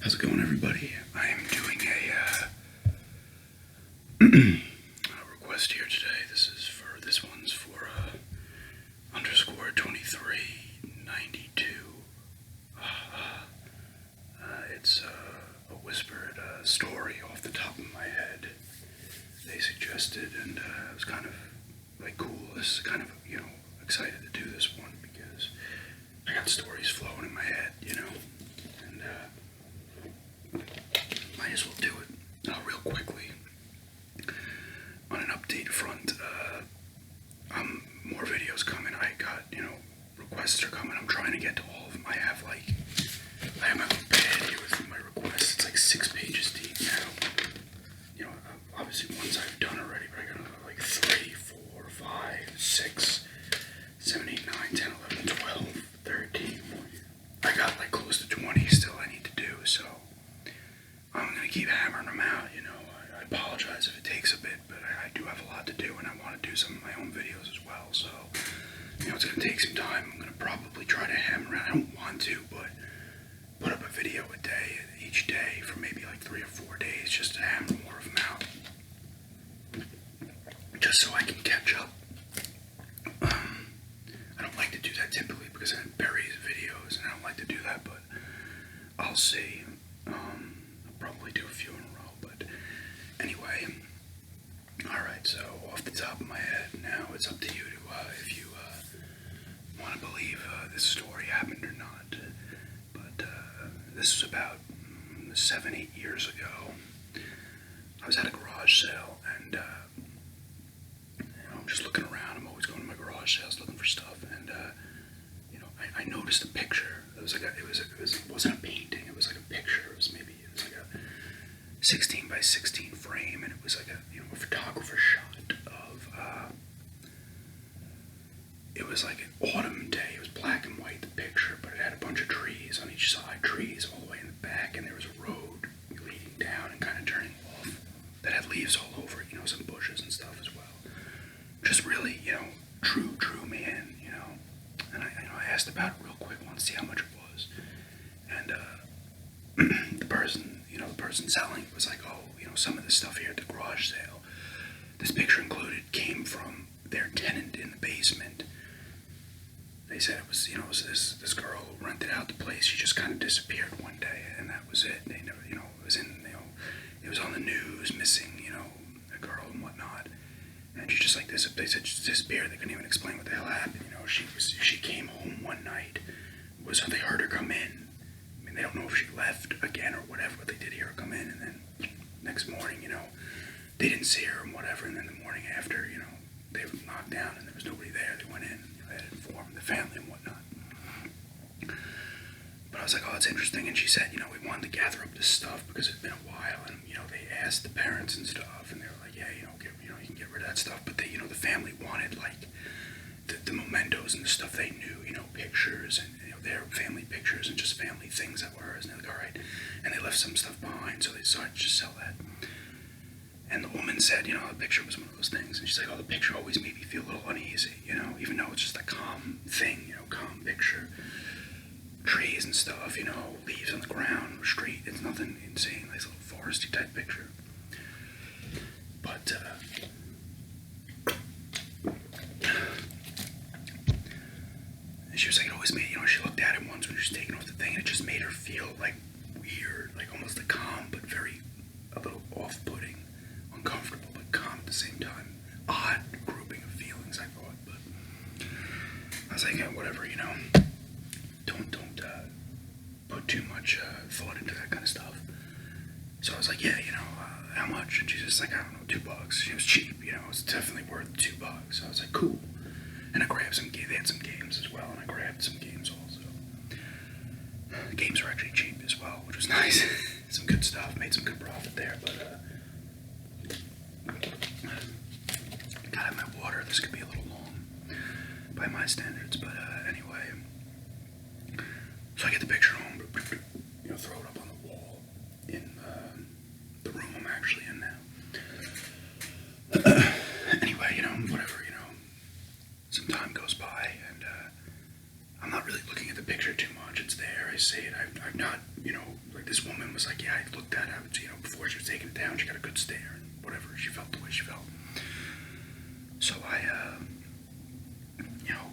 How's it going, everybody? I am doing a request here today. This one's for underscore 2392. It's a whispered story off the top of my head. They suggested, and it was kind of like cool. This is kind of excited to do this one because I got stories flowing in my head, and might as well do it real quickly. On an update front, more videos coming. I got, requests are coming. I'm trying to get to all of them. I have my little pad here with my requests. It's like 6 pages deep now. Obviously ones I've done already, but I got like 3, 4, 5, 6, 7, 8, 9, 10, 11, 12, 13. I got like close to 20 still I need to do, so I'm going to keep hammering them out, I apologize if it takes a bit, but I do have a lot to do, and I want to do some of my own videos as well, so, it's going to take some time. I'm going to probably try to hammer out. I don't want to, but put up a video a day, each day, for maybe like 3 or 4 days, just to hammer more of them out, just so I can catch up. I don't like to do that typically because it buries videos, and I don't like to do that, but I'll see. I'll probably do a few in a row, but anyway. Alright, so off the top of my head, now it's up to you to, if you want to believe this story happened or not. But this was about 7, 8 years ago. I was at a garage sale, and I'm just looking around. I'm always going to my garage sales looking for stuff, and I noticed a picture. It wasn't a painting. It was like a picture. It was like a 16 by 16 frame, and it was like a photographer shot of. It was like an autumn day. It was black and white, the picture, but it had a bunch of trees on each side, trees all the way in the back, and there was a road leading down and kind of turning off that had leaves all over it, some bushes and stuff as well. Just really, true man, And I asked about it real quick, wanted to see how much it was, and the person selling it was like, oh, some of the stuff here at the garage sale, this picture included, came from their tenant in the basement. They said it was, this girl who rented out the place. She just kind of disappeared one day, and that was it. They never, it was on the news, missing, a girl and whatnot. And she just like this. They said she disappeared. They couldn't even explain what the hell happened. She came home one night. They heard her come in. I mean, they don't know if she left again or whatever, but they did hear her come in. And then next morning, they didn't see her and whatever. And then the morning after, they were knocked down and there was nobody there. They went in. They had informed the family and whatnot. But I was like, oh, that's interesting. And she said, we wanted to gather up this stuff because it'd been a while. And, they asked the parents and stuff. And they were like, yeah, you can get rid of that stuff. But they, the family wanted, like, the mementos and the stuff they knew, pictures and, their family pictures and just family things that were hers. And they're like, all right. And they left some stuff behind. So they decided to just sell that. And the woman said, the picture was one of those things. And she's like, oh, the picture always made me feel a little uneasy, even though it's just a calm thing, calm picture. Trees and stuff, leaves on the ground, street. It's nothing insane, nice little foresty type picture. But, and she was like, it always made, she looked at it once when she was taking off the thing, and it just made her feel, like, weird, like almost like calm, but a little off-putting, uncomfortable, but calm at the same time. Odd grouping of feelings, I thought, but I was like, yeah, whatever, don't put too much thought into that kind of stuff. So I was like, yeah, how much? And she's just like, I don't know, $2. She was cheap, it's definitely worth $2. So I was like, cool. And I grabbed some games. They had some games as well, and I grabbed some games also. The games were actually cheap as well, which was nice. Some good stuff, made some good profit there, but gotta have my water. This could be a little long by my standards, but anyway. So I get the picture home, throw it up on the wall in the room I'm actually in now. Anyway, whatever, some time goes by, and I'm not really looking at the picture too much. It's there. I say it. I've not, like this woman was like, yeah, I looked at it, before she was taking it down, she got a good stare and whatever. She felt the way she felt. So I,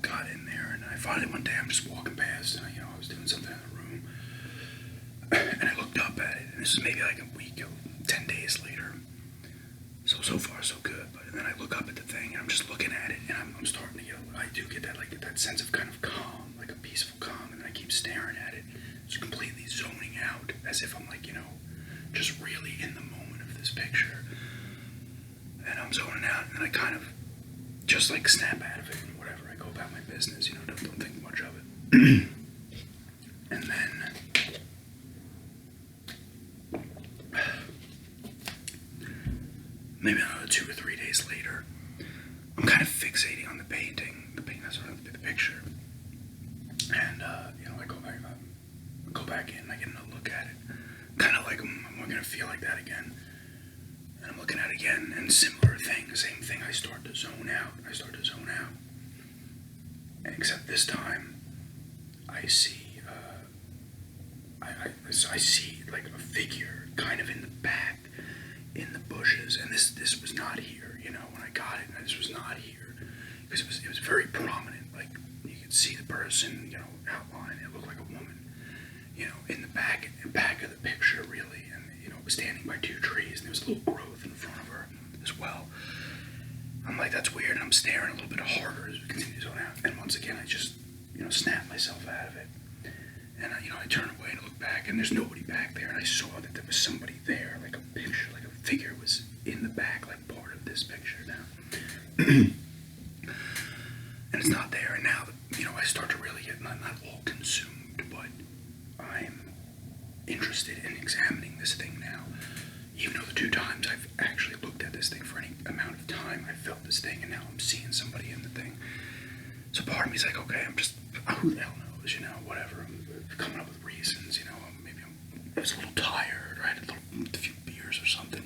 got in there, and I finally one day I'm just walking past, and I was doing something in the room, and I looked up at it, and this is maybe like a week, 10 days later. So far so good, but then I look up at the thing, and I'm just looking at it, and I'm starting to I do get that sense of kind of calm, like a peaceful calm, and then I keep staring at it, just completely zoning out, as if I'm like, just really in the moment of this picture. And I'm zoning out, and then I kind of just like snap out of it and whatever. I go about my business, don't think much of it. And then maybe another 2 or 3 days later, I'm kind of fixating on the painting, the picture. And I go back in, I get another look at it. Kind of like I'm going to feel like that again. And I'm looking at it again, and similar thing, the same thing. I start to zone out. Except this time, I see, I see like a figure kind of in the back, in the bushes, and this was not here. When I got it, this was not here, because it was very prominent. Like you could see the person, outline. It looked like a woman, in the back of the picture, really, and standing by 2 trees, and there was a little growth in front of her as well. I'm like, that's weird, and I'm staring a little bit harder as we continue to zone out. And once again, I just, snap myself out of it. And, I turn away and look back, and there's nobody back there. And I saw that there was somebody there, like a picture, like a figure was in the back, like part of this picture now. And it's not there. And now, I start to really get not all consumed, but I'm interested in examining this thing now. Even though the 2 times I've actually looked at this thing for any amount of time, I felt this thing, and now I'm seeing somebody in the thing. So part of me is like, okay, I'm just, who the hell knows, whatever. I'm coming up with reasons, maybe I was a little tired, or I had a few beers or something,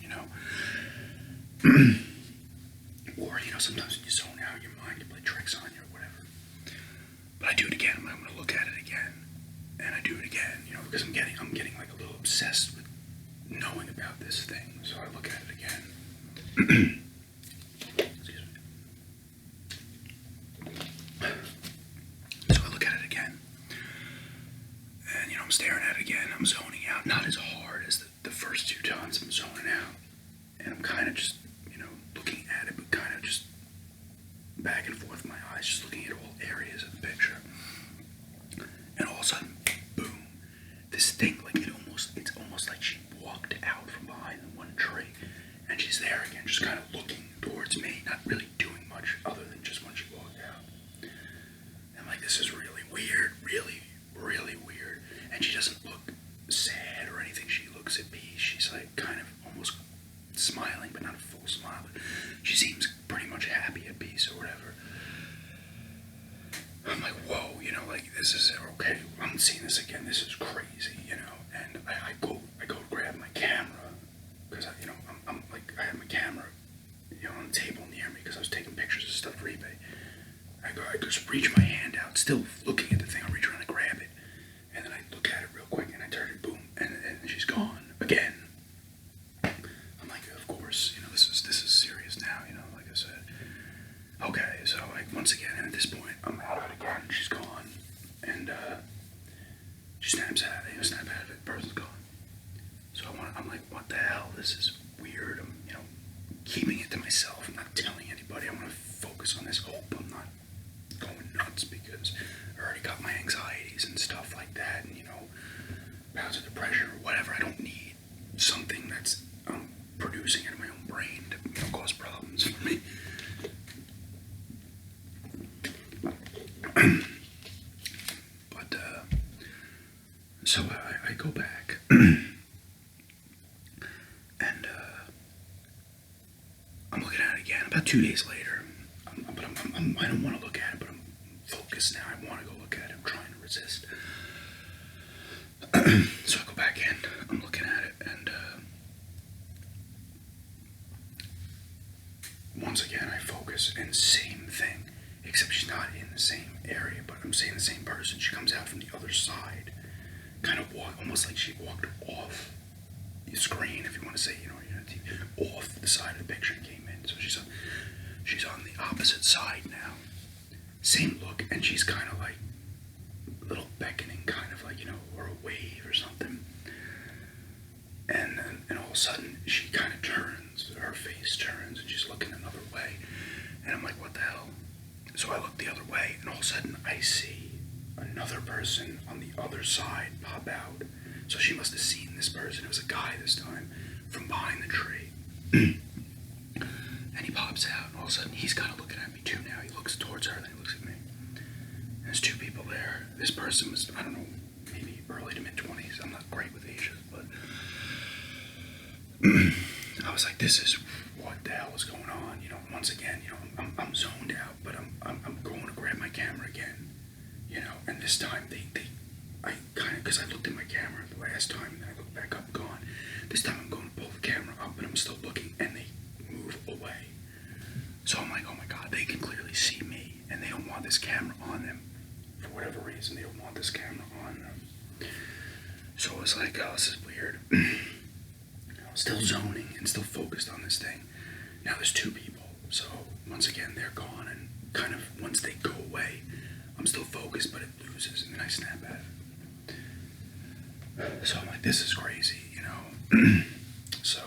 Or, sometimes when you zone out, your mind can play tricks on you or whatever. But I do it again. I'm going to look at it again, and I do it again, because I'm getting like a little obsessed with knowing about this thing. So I look at it again. Excuse me. So I look at it again, and I'm staring at it again. I'm zoning out, not as hard as the first 2 times. I'm zoning out, and I'm kind of just looking at it, but kind of just back and forth with my eyes, just looking at all areas of the picture. And all of a sudden, boom! This thing, like it's almost like she walked out from behind the one tree, and she's there again, just kind of looking towards me, not really doing much other than just when she walked out. And like, this is really weird, really, really weird. And she doesn't look sad or anything. She looks at peace. She's like kind of almost smiling, but not a full smile. But she seems pretty much happy at peace or whatever. I'm like, whoa, like this is okay. I'm seeing this again. This is crazy, And I go to grab my camera because I'm like, I have my camera, on the table near me because I was taking pictures of stuff for eBay. I just reach my hand out, still looking at the thing. I reach around and grab it, and then I look at it real quick, and I turn it, boom, and she's gone again. I'm like, of course, this is serious now, like I said. Okay, so once again, and at this point, I'm out of it again. She's gone, and she snaps out of it. Snap out of it. Person's gone. So I'm like, what the hell? This is weird. I'm keeping it to myself. I'm not telling anybody. I want to focus on this. Hope I'm not going nuts because I already got my anxieties and stuff like that, and bouts of depression or whatever. I don't need something that's producing in my own brain to cause problems for me. But so I go back and I'm looking at it again about 2 days later. I don't want to look at it, but I'm focused now. I want to go look at it. I'm trying to resist. So I go back in. I'm looking at it, and once again I focus, and same thing, except she's not in the same area, but I'm seeing the same person. She comes out from the other side, almost like she walked off the screen, if you want to say, off the side of the picture and came in. So she's on the opposite side now. Same look, and she's kind of like a little beckoning, kind of like, or a wave or something. And all of a sudden, she kind of turns, her face turns, and she's looking another way. And I'm like, what the hell? So I look the other way, and all of a sudden, I see another person on the other side pop out. So she must have seen this person. It was a guy this time from behind the tree. And he pops out, and all of a sudden, he's kind of looking at me too now. He looks towards her, then he looks at me. And there's two people there. This person was, I don't know, maybe early to mid-20s. I'm not great with ages, but I was like, this is what the hell is going on? Once again, I'm zoned out, but I'm going to grab my camera again, and this time I kind of, because I looked at my camera the last time, and then I looked back up, gone. This time I'm going to pull the camera up, and I'm still looking, and they move away. So I'm like, oh my God, they can clearly see me, and they don't want this camera on them. For whatever reason, they don't want this camera on them. So I was like, oh, this is weird. I was still zoning and still focused on this thing. Now there's two people. So once again, they're gone, and kind of once they go away, I'm still focused, but it loses, and then I snap at it. So I'm like, this is crazy, So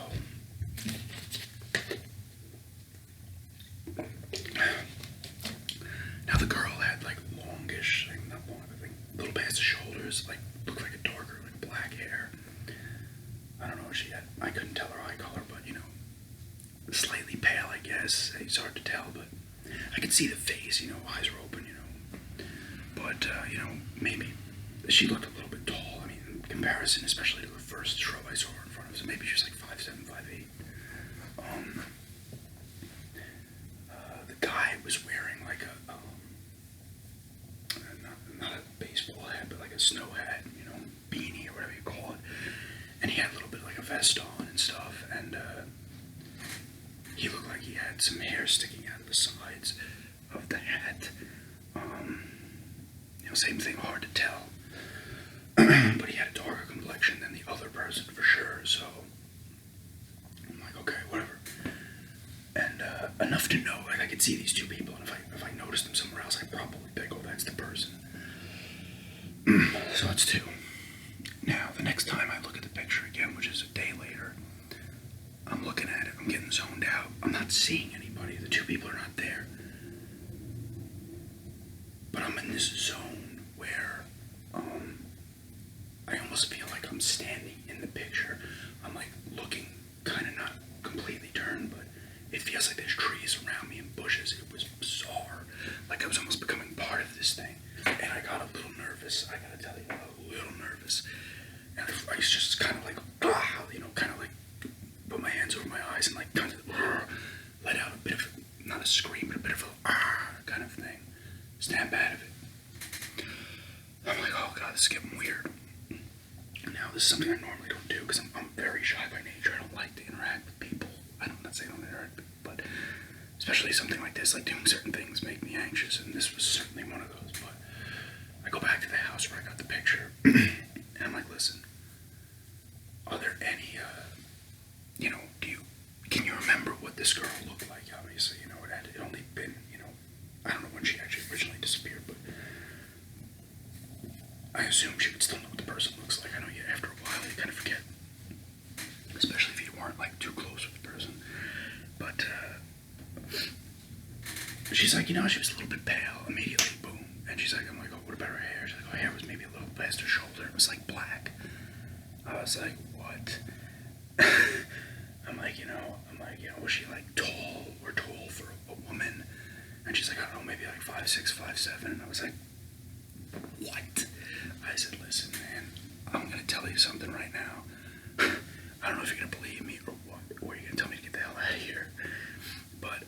now the girl had like longish, not long, but like little past the shoulders, like looked like a darker, like black hair. I don't know what she had. I couldn't tell her eye color, but slightly pale, I guess. It's hard to tell, but I could see the face, eyes were open, But, maybe she looked a little bit tall. I mean, in comparison, especially to the first shrub I saw her in front of, so maybe she was like 5'7", 5'8". The guy was wearing like not a baseball hat, but like a snow hat, beanie or whatever you call it. And he had a little bit like a vest on and stuff, and he looked like he had some hair sticking out of the sides of the hat. Same thing, hard to tell. But he had a darker complexion than the other person for sure, so I'm like, okay, whatever. And enough to know, like I could see these two people, and if I noticed them somewhere else, I'd probably think, oh, that's the person. So it's two. Now, the next time I look at the picture again, which is a day later, I'm looking at it, I'm getting zoned out, I'm not seeing anybody, the two people are not there. But I'm in this zone where I almost feel like I'm standing in the picture. I'm like looking, kind of not completely turned, but it feels like there's trees around me and bushes. It was bizarre. Like I was almost becoming part of this thing. And I got a little nervous. I gotta tell you, a little nervous. And I was just kind of like, kind of like put my hands over my eyes and like kind of let out a bit of, not a scream, but a bit of a kind of thing. Snap out of it. I'm like, oh God, this is getting weird. Now, this is something I normally don't do because I'm very shy by nature. I don't like to interact with people. I'm not saying I don't interact with people, but especially something like this, like doing certain things make me anxious, and this was certainly one of those. But I go back to the house where I got the picture, and I'm like, listen, are there any, can you remember what this girl looked like? Obviously, it had only been, I don't know when she actually originally disappeared, but I assume she would still know what the person looks like. I know after a while you kind of forget, especially if you weren't like too close with the person. But she's like, she was a little bit pale immediately, boom. And she's like, I'm like, oh, what about her hair? She's like, her hair was maybe a little past her shoulder. It was like black. I was like, what? I'm like, was she like tall for a woman? And she's like, I don't know, maybe like 5'6", 5'7". And I was like, what? I said, listen, man, I'm going to tell you something right now. I don't know if you're going to believe me or what, or you're going to tell me to get the hell out of here. But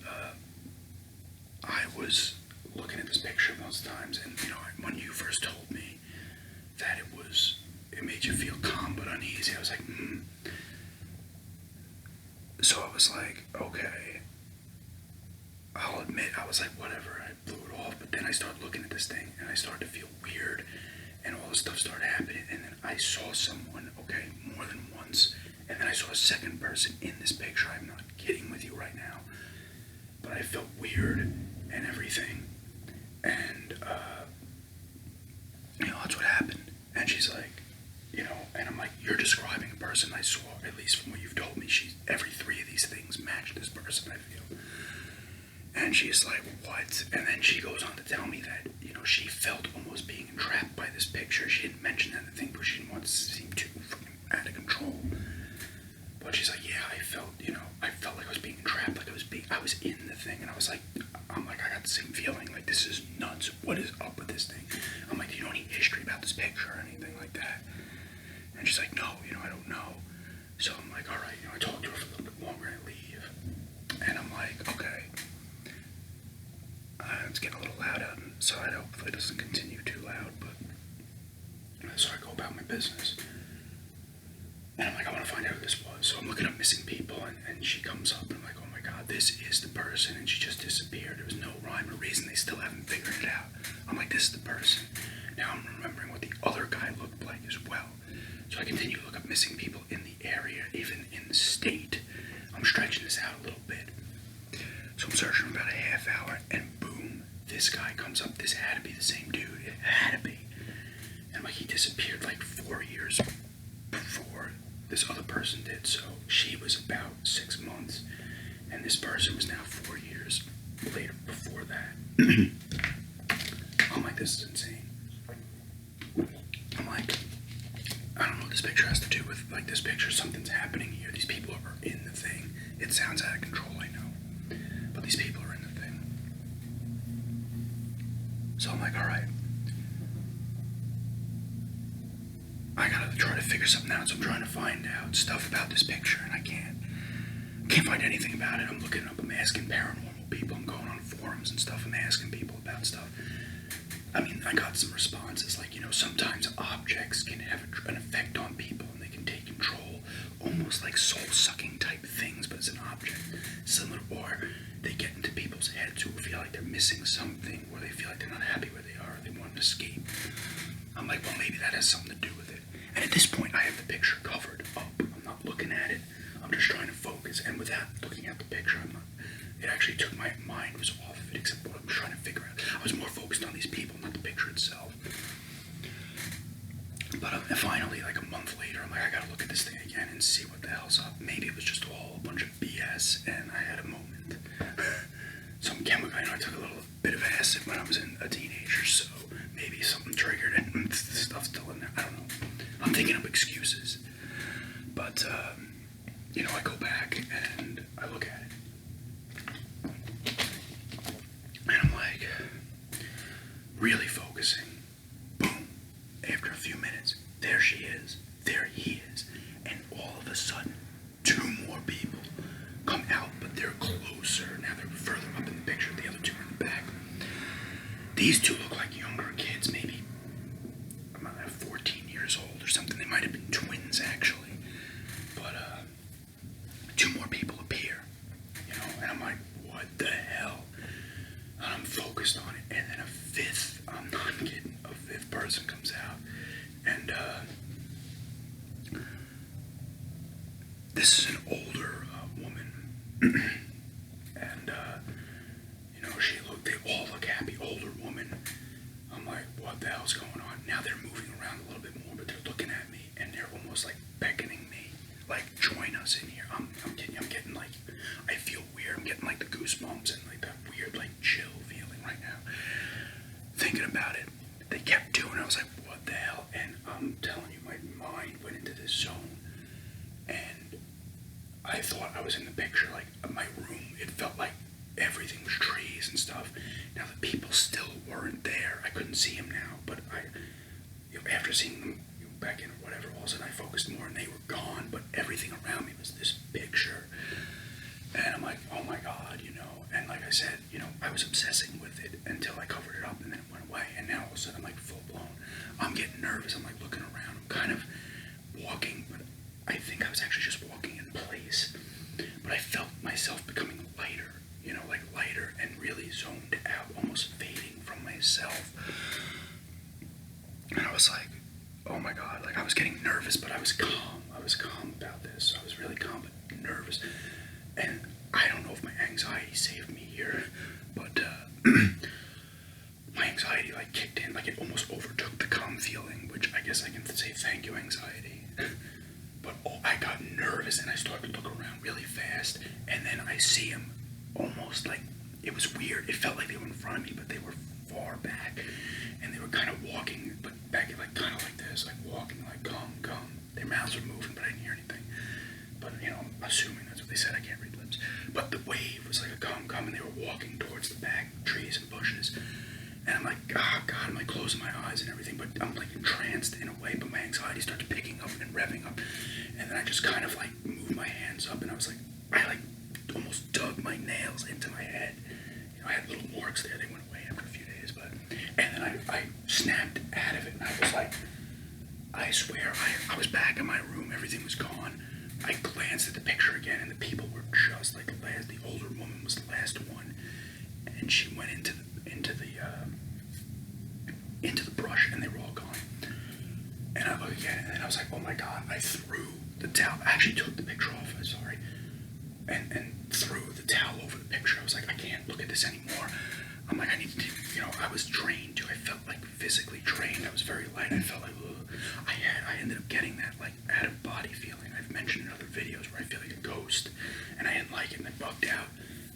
I was looking at this picture most times, and, when you first told me that it made you feel calm but uneasy, I was like, So I was like, okay. I'll admit, I was like, whatever, I blew it off, but then I started looking at this thing, and I started to feel weird, and all this stuff started happening, and then I saw someone, okay, more than once, and then I saw a second person in this picture. I'm not kidding with you right now, but I felt weird and everything, and that's what happened. And she's like, and I'm like, you're describing a person I saw, at least from what you've told me. Every three of these things match this person, I feel. And she's like, what? And then she goes on to tell me that, she felt almost being entrapped by this picture. She didn't mention anything, but she didn't want to seem too fucking out of control. But she's like, yeah, I felt like I was being entrapped, like I was in the thing, and I got the same feeling, like, this is nuts. What is up with this thing? I'm like, do you know any history about this picture or anything like that? And she's like, no, I don't know. So I'm like, all right, I talked to her for a little bit longer and I leave. And I'm like, okay. It's getting a little loud outside. Hopefully it doesn't continue too loud, but so I go about my business. And I'm like, I want to find out who this was. So I'm looking up missing people, and she comes up, and I'm like, oh my god, this is the person, and she just disappeared. There was no rhyme or reason. They still haven't figured it out. I'm like, this is the person. Now I'm remembering what the other guy looked like as well. So I continue to look up missing people in the area, even in the state. I'm stretching this out a little bit. So I'm searching for about a half hour, and boom, this guy comes up. This had to be the same dude. It had to be. And I'm like, he disappeared like 4 years before this other person did. So she was about 6 months, and this person was now 4 years later before that. I'm like, this is insane. I'm like, I don't know what this picture has to do with, like, this picture. Something's happening here. These people are in the thing. It sounds out of control, I know, but these people are in the thing. So I'm like, all right, I gotta try to figure something out. So I'm trying to find out stuff about this picture, and I can't find anything about it. I'm looking up, I'm asking paranormal people, I'm going on forums and stuff, I'm asking people about stuff. I mean, I got some responses, like, sometimes objects can have an effect on people, and they can take control, almost like soul-sucking type things, but it's an object. Similar, or they get into people's heads who feel like they're missing something, or they feel like they're not happy where they are, or they want to escape. I'm like, well, maybe that has something to do with it. And at this point, I have the picture covered up. I'm not looking at it. I'm just trying to focus. And without looking at the picture, it actually took my mind was off of it, except what I'm trying to figure out. I was more focused on these people, not the picture itself. But finally, like a month later, I'm like, I gotta look at this thing again and see what the hell's up. Maybe it was just all a bunch of BS, and I had a moment. Some chemical, I took a little bit of acid when I was a teenager, so maybe something triggered it, and the stuff's still in there. I don't know. I'm thinking of excuses. But, I go back and I look at it. And I'm like, really focusing. Boom. After a few minutes, there she is. There he is. And all of a sudden, 2 more people come out, but they're closer. Now they're further up in the picture. The other 2 are in the back. These 2 look like younger kids, maybe 14 years old or something. They might have been twins, actually. But 2 more people appear, and I'm like, what the hell? And I'm focused on it, and then a 5th, I'm not kidding, a 5th person comes out, and this is an older woman, and they all look happy, older woman. I'm like, what the hell's going on? Now they're moving around a little bit more, but they're looking at me, and they're almost like beckoning me, like, join us in here. I'm getting like, I feel weird. I'm getting like the goosebumps and like that weird, like, chill feeling right now. Thinking about it, they kept doing it. I was like, what the hell? And I'm telling you, my mind went into this zone, and I thought I was in the picture, like, my room. It felt like everything was trees and stuff. Now the people still weren't there. I couldn't see them now, but after seeing them back in or whatever, all of a sudden I focused more and they were gone, but everything around me was this picture. And I'm like, oh my god, and like I said, I was obsessing with it until I covered it up, and then it went away, and now all of a sudden I'm like full blown. I'm getting nervous. I'm like looking around. I'm kind of walking, but I think I was actually just walking in place. But I felt myself becoming lighter, like lighter and really zoned out, almost fading from myself. And I was like, oh my god, like I was getting nervous, but I was calm. I was calm about this. I was really calm, but nervous. And I don't know if my anxiety saved me here, but my anxiety like kicked in, like it almost overtook the calm feeling, which I guess I can say thank you, anxiety. But I got nervous and I started to look around really fast, and then I see him almost like, it was weird. It felt like they were in front of me, but they were far back, and they were kind of walking, but back like kind of like this, like walking, like come. Their mouths were moving, but I didn't hear anything. But I'm assuming that's what they said. I can't read lips. But the wave was like a come, and they were walking towards the back trees and bushes. And I'm like, oh God, I'm like closing my eyes and everything, but I'm like entranced in a way, but my anxiety starts picking up and revving up. And then I just kind of like moved my hands up, and I was like, I like almost dug my nails into my head. I had little marks there. They went away after a few days, but, and then I snapped out of it, and I was like, I swear, I was back in my room, everything was gone. I glanced at the picture again, and the people were just like the older woman was the last one, and she went into the brush, and they were all gone. And I look again, and I was like, oh my God, I threw the towel. I actually took the picture off, I'm sorry, and threw the towel over the picture. I was like, I can't look at this anymore. I'm like, I need to, I was drained too. I felt like physically drained. I was very light. I felt like, I ended up getting that like out of body feeling I've mentioned in other videos where I feel like a ghost, and I didn't like it, and I bugged out.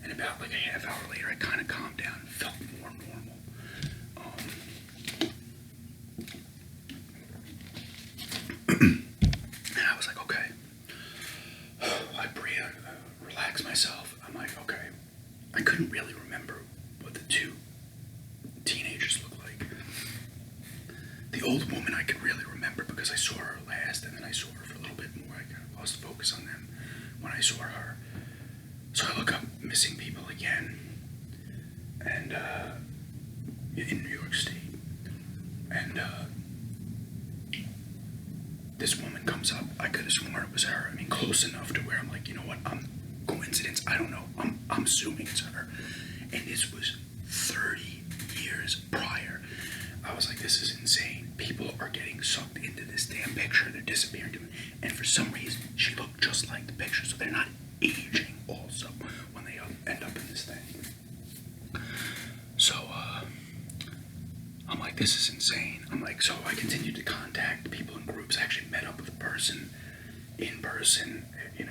And about like a half hour later, I kind of calmed down and felt more normal. And I was like, okay. I breathe, relax myself. I'm like, okay. I couldn't really remember what the two teenagers looked like. The old woman I could really remember because I saw her last, and then I saw her for a little bit more. I kind of lost focus on them when I saw her. So I look up missing people again, and in New York State, and this woman comes up. I could have sworn it was her. I mean, close enough to where I'm like, you know what? Coincidence. I don't know. I'm assuming it's her. And this was 30 years prior. I was like, this is insane. People are getting sucked into this damn picture. They're disappearing to me. And for some reason, she looked just like the picture. So they're not aging also when they end up in this thing. So, I'm like, this is insane. I'm like, so I continued to contact people in groups. I actually met up with a person in person, who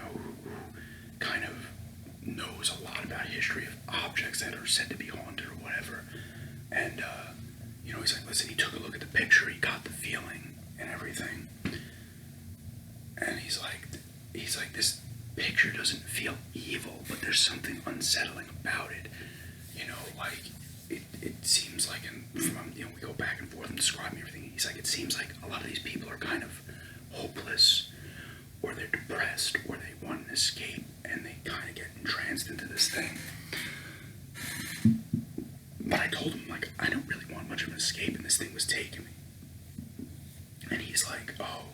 kind of knows a lot about history of objects that are said to be haunted or whatever. And, he's like, listen, he took a look at the picture, he got the feeling and everything. And he's like, this picture doesn't feel evil, but there's something unsettling about it. It seems like, we go back and forth and describing everything. He's like, it seems like a lot of these people are kind of hopeless, or they're depressed, or they want an escape, and they kind of get entranced into this thing. But I told him, like, I don't really want much of an escape, and this thing was taking me. And he's like, oh,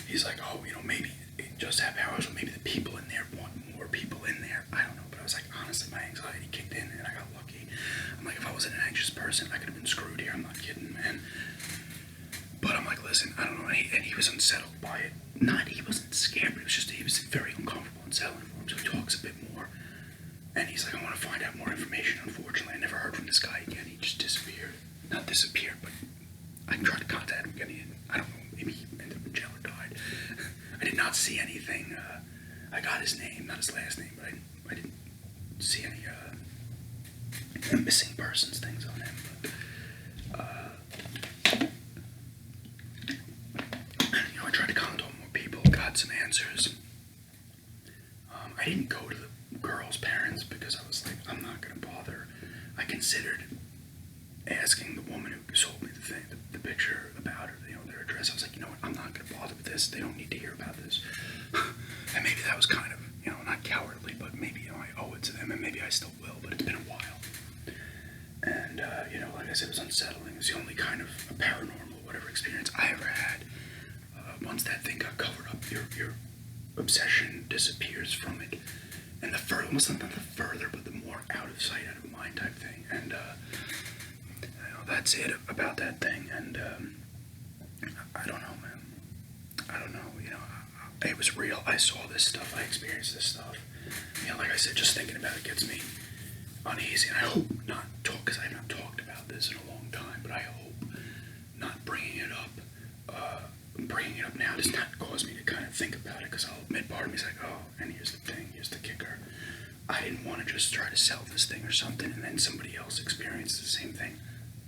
he's like, oh, maybe it just have powers, or maybe the people in there want more people in there. I don't know, but I was like, honestly, my anxiety kicked in, and I got lucky. I'm like, if I wasn't an anxious person, I could have been screwed here. I'm not kidding, man. But I'm like, listen, I don't know, and he was unsettled by it. He wasn't scared, but he was very uncomfortable and settling for him, so he talks a bit more. And he's like, I want to find out more information. Unfortunately, I never heard from this guy again. He just disappeared. Not disappeared, but I tried to contact him again. I don't know, maybe he ended up in jail or died. I did not see anything. I got his name, not his last name, but I didn't see any missing persons things on him. But, I tried to contact more people, got some answers. I didn't go to the girl's parents because I was like, I'm not going to bother. I considered asking the woman who sold me the thing, the picture about her, their address. I was like, you know what, I'm not going to bother with this. They don't need to hear about this. And maybe that was kind of, not cowardly, but maybe, I owe it to them, and maybe I still will, but it's been a while. And, like I said, it was unsettling. It was the only kind of paranormal, whatever experience I ever had. Once that thing got covered up, your obsession disappears from it. And almost not the further, but the more out of sight, out of mind type thing. And, that's it about that thing. And I don't know, man. I don't know. It was real. I saw this stuff. I experienced this stuff. Like I said, just thinking about it gets me uneasy. And I hope not talk, because I have not talked about this in a long time. But I hope not bringing it up now does not cause me to kind of think about it. Because I'll admit, part of me is like, oh, and here's the thing. Here's the kicker. I didn't want to just try to sell this thing or something, and then somebody else experienced the same thing.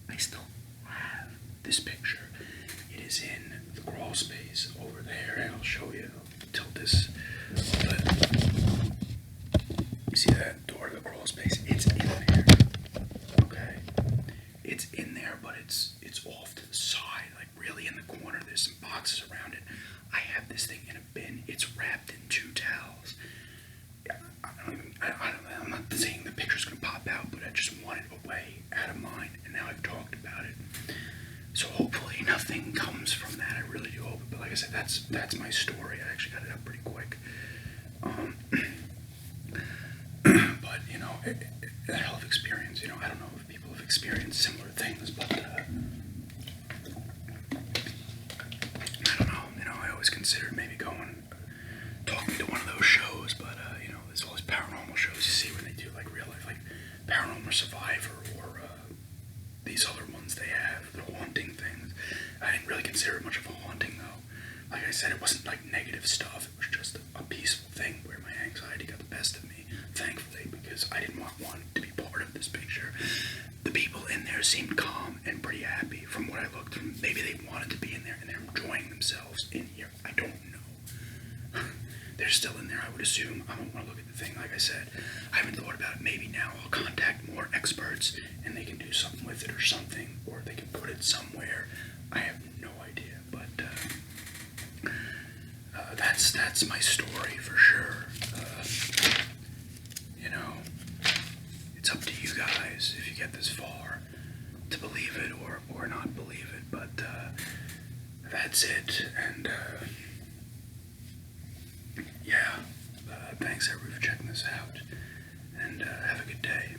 I still have this picture. It is in the crawl space over there, and I'll show you. I'll tilt this a little bit. You see that door to the crawl space? It's in there. Okay? It's in there, but it's off to the side, like really in the corner. There's some boxes around it. I have this thing in a bin. It's wrapped in 2 towels. I'm not saying the picture's going to pop out, but I just want it away, out of mind, and now I've talked about it. So hopefully nothing comes from that. I really do hope it. But like I said, that's my story. I actually got it up pretty quick. But a hell of experience. I don't know if people have experienced similar things, but I don't know. I always considered maybe talking to one of those shows, but there's all these paranormal shows you see when they do like real life, like Paranormal Survivor or these other ones they have, the haunting things. I didn't really consider it much of a haunting though. Like I said, it wasn't like negative stuff. It was just a peaceful thing where my anxiety got the best of me, thankfully, because I didn't want one to be part of this picture. The people in there seemed calm and pretty happy from what I looked from. Maybe they wanted to be in there and they're enjoying themselves in here. I don't know. They're still in there, I would assume. I don't want to look at the thing. Like I said, I haven't thought about it. Maybe now I'll contact more experts and they can do something with it or something, or they can put it somewhere. I have no idea, but that's my story for sure. It's up to you guys if you get this far to believe it or not believe it, but that's it. And yeah, thanks everybody for checking this out, and have a good day.